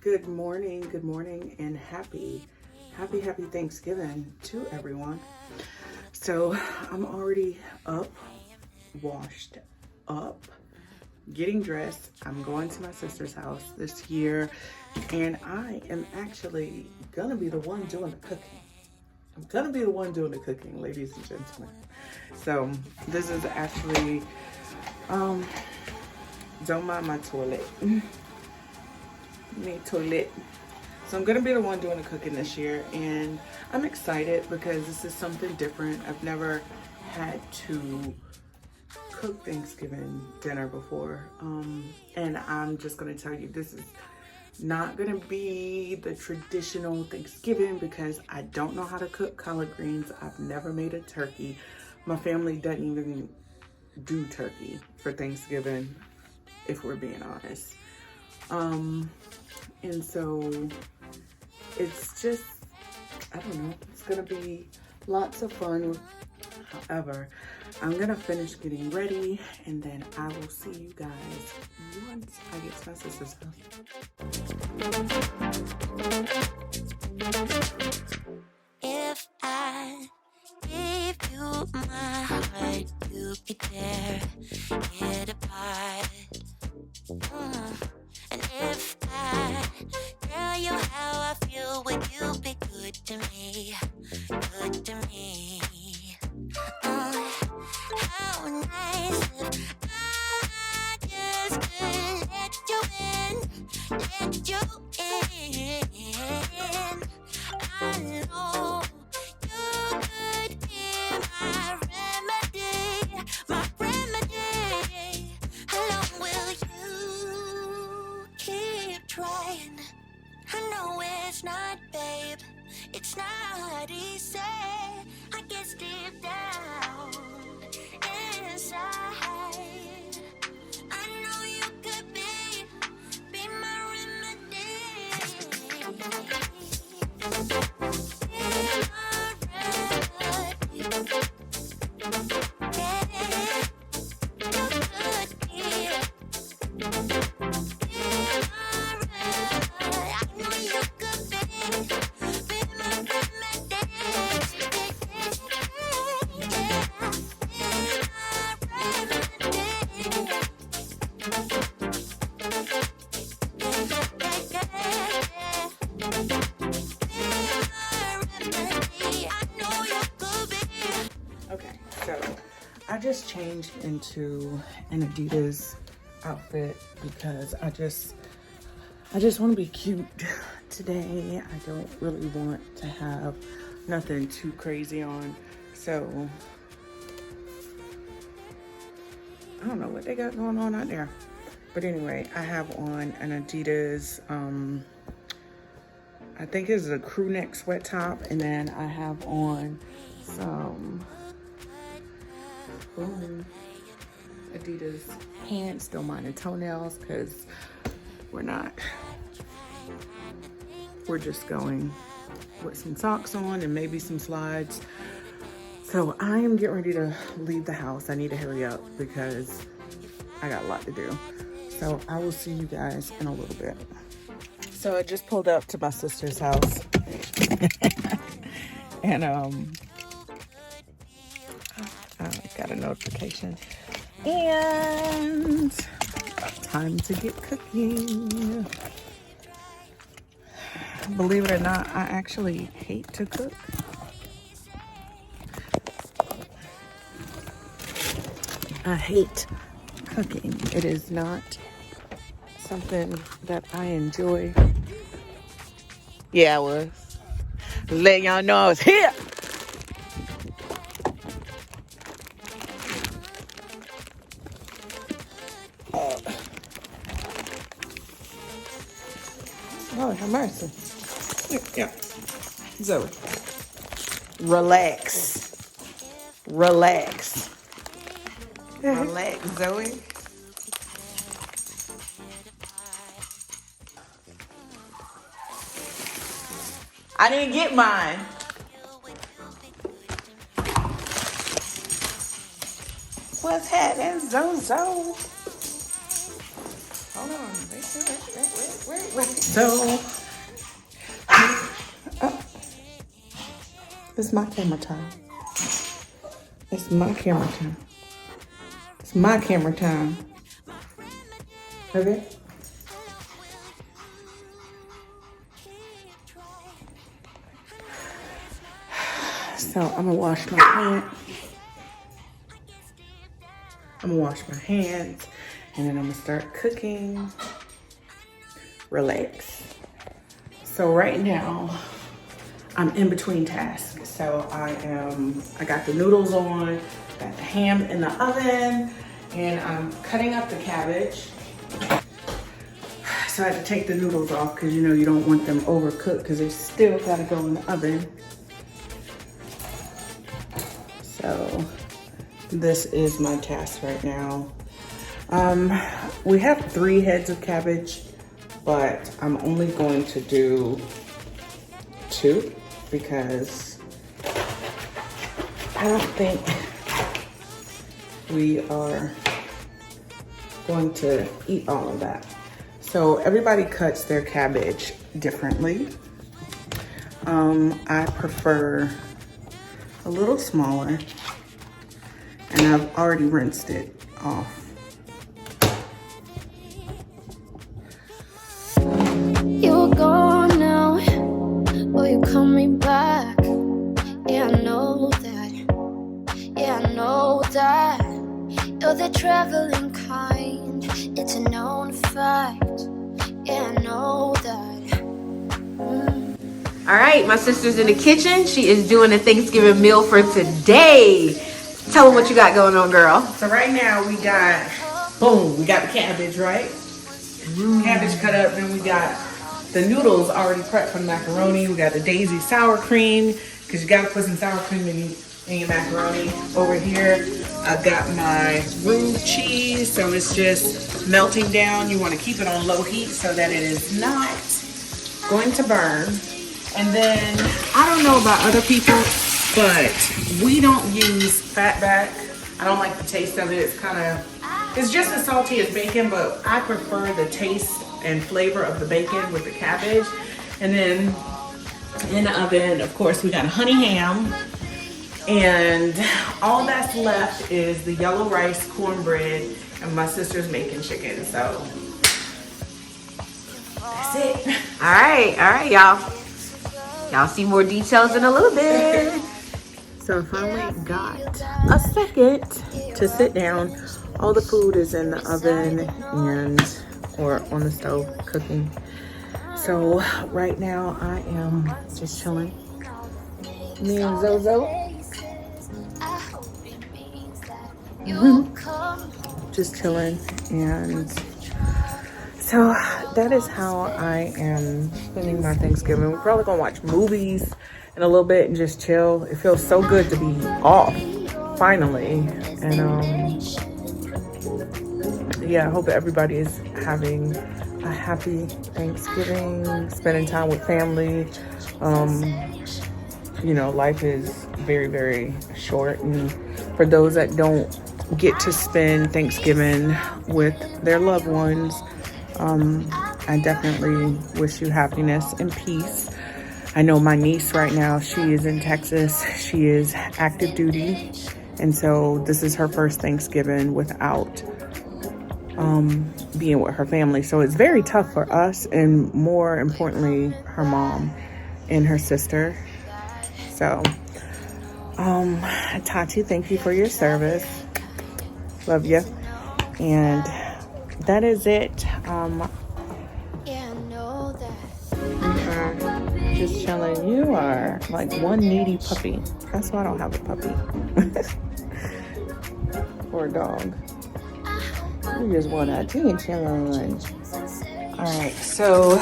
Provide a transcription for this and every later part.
Good morning, and happy Thanksgiving to everyone. So I'm already up, washed up, getting dressed. I'm going to my sister's house this year, and I am actually gonna be the one doing the cooking. I'm gonna be the one doing the cooking, ladies and gentlemen. So this is actually, don't mind my toilet. Toilet. So I'm gonna be the one doing the cooking this year, and I'm excited because this is something different. I've never had to cook Thanksgiving dinner before, and I'm just gonna tell you, this is not gonna be the traditional Thanksgiving because I don't know how to cook collard greens. I've never made a turkey. My family doesn't even do turkey for Thanksgiving, if we're being honest. And so it's just, I don't know, it's gonna be lots of fun. However, I'm gonna finish getting ready, and then I will see you guys once I get to my sister's house. If I gave you my heart, you could tear it apart. And if I tell you how I feel, would you be good to me? Good to me. How nice if I just could let you in, let you in. I know you could be my remedy, my remedy. How long will you keep trying? I know it's not, babe, it's not easy. I guess deep down inside, I know you could be my remedy. Okay, so I just changed into an Adidas outfit because I just want to be cute today. I don't really want to have nothing too crazy on. So I don't know what they got going on out there. But anyway, I have on an Adidas, I think it's a crew neck sweat top, and then I have on some Adidas pants. Don't mind the toenails because we're just going with some socks on and maybe some slides. So I am getting ready to leave the house. I need to hurry up because I got a lot to do. So I will see you guys in a little bit. So I just pulled up to my sister's house and I got a notification and time to get cooking. Believe it or not, I actually hate to cook. I hate cooking. It is not something that I enjoy. Yeah, I was. Letting y'all know I was here. Oh, have mercy. Yeah. Zoe. Relax. Relax. Relax, Zoe. I didn't get mine. What's happening, Zozo? Hold on. Wait. So, it's my camera time. It's my camera time. It's my camera time. Okay? So I'm gonna wash my hands. I'm gonna wash my hands and then I'm gonna start cooking. Relax. So right now I'm in between tasks. So I got the noodles on, got the ham in the oven, and I'm cutting up the cabbage. So I had to take the noodles off because you know you don't want them overcooked because they still gotta go in the oven. So this is my task right now. We have 3 heads of cabbage, but I'm only going to do 2 because I don't think we are going to eat all of that. So everybody cuts their cabbage differently. I prefer a little smaller, and I've already rinsed it off. You're gone now, or you coming back? Yeah, I know that. Yeah, I know that. You're the traveling kind. It's a known fact. Yeah, I know that. All right, my sister's in the kitchen. She is doing a Thanksgiving meal for today. Tell them what you got going on, girl. So right now we got, boom, we got the cabbage, right? Cabbage cut up, then we got the noodles already prepped for the macaroni. We got the Daisy sour cream, because you gotta put some sour cream in your macaroni. Over here, I got my roux cheese, so it's just melting down. You wanna keep it on low heat so that it is not going to burn. And then, I don't know about other people, but we don't use fatback. I don't like the taste of it. It's just as salty as bacon, but I prefer the taste and flavor of the bacon with the cabbage. And then in the oven, of course, we got a honey ham. And all that's left is the yellow rice, cornbread, and my sister's making chicken. So that's it. All right, y'all. Y'all see more details in a little bit. So I finally got a second to sit down. All the food is in the oven or on the stove cooking. So right now I am just chilling. Me and Zozo. Just chilling. And so that is how I am spending my Thanksgiving. We're probably gonna watch movies in a little bit and just chill. It feels so good to be off, finally. And yeah, I hope everybody is having a happy Thanksgiving, spending time with family. You know, life is very, very short. And for those that don't get to spend Thanksgiving with their loved ones, I definitely wish you happiness and peace. I know my niece right now, she is in Texas. She is active duty. And so this is her first Thanksgiving without being with her family. So it's very tough for us, and more importantly, her mom and her sister. So, Tati, thank you for your service. Love you. And that is it. Yeah, I know that. We are just chilling. You are like one needy puppy. That's why I don't have a puppy. Or a dog. You just want attention. All right, so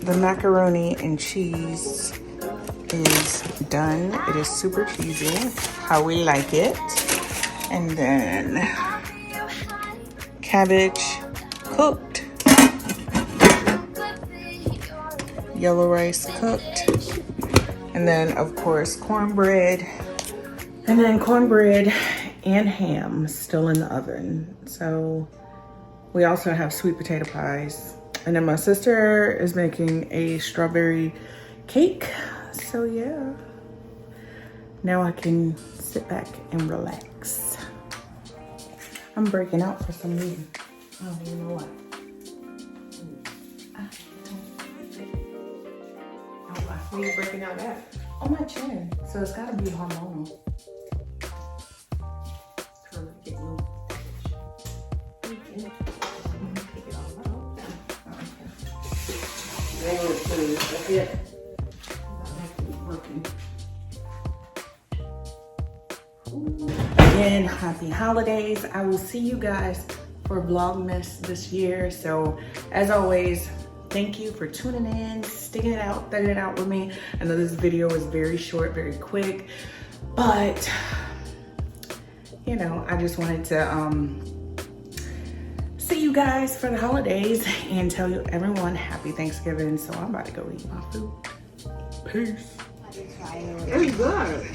the macaroni and cheese is done. It is super cheesy, how we like it. And then cabbage cooked, yellow rice cooked, and then of course cornbread, and then cornbread and ham still in the oven. So we also have sweet potato pies And then my sister is making a strawberry cake. So yeah, now I can sit back and relax. I'm breaking out for some reason. I don't even know why. Where you breaking out at? On my chin. So it's gotta be hormonal. Trying to get you. Take it all out. That's it. Working. Again, happy holidays. I will see you guys for Vlogmas this year. So as always, thank you for tuning in, sticking it out, thugging it out with me. I know this video is very short, very quick, but you know, I just wanted to see you guys for the holidays and tell you everyone happy Thanksgiving. So I'm about to go eat my food. Peace. It's good.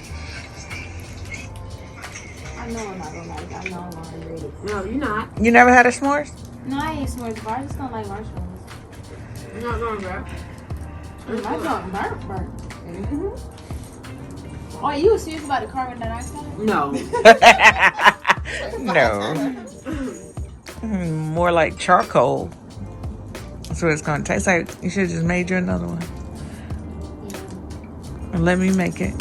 I know I'm not gonna like it. I know I'm gonna read it. No, you're not. You never had a s'mores? No, I ain't s'mores, but I just don't like marshmallows. You're not going to I don't burnt. Mm-hmm. Oh, you were serious about the carbon dioxide? No. No. More like charcoal. That's what it's gonna taste like. You should have just made you another one. And let me make it.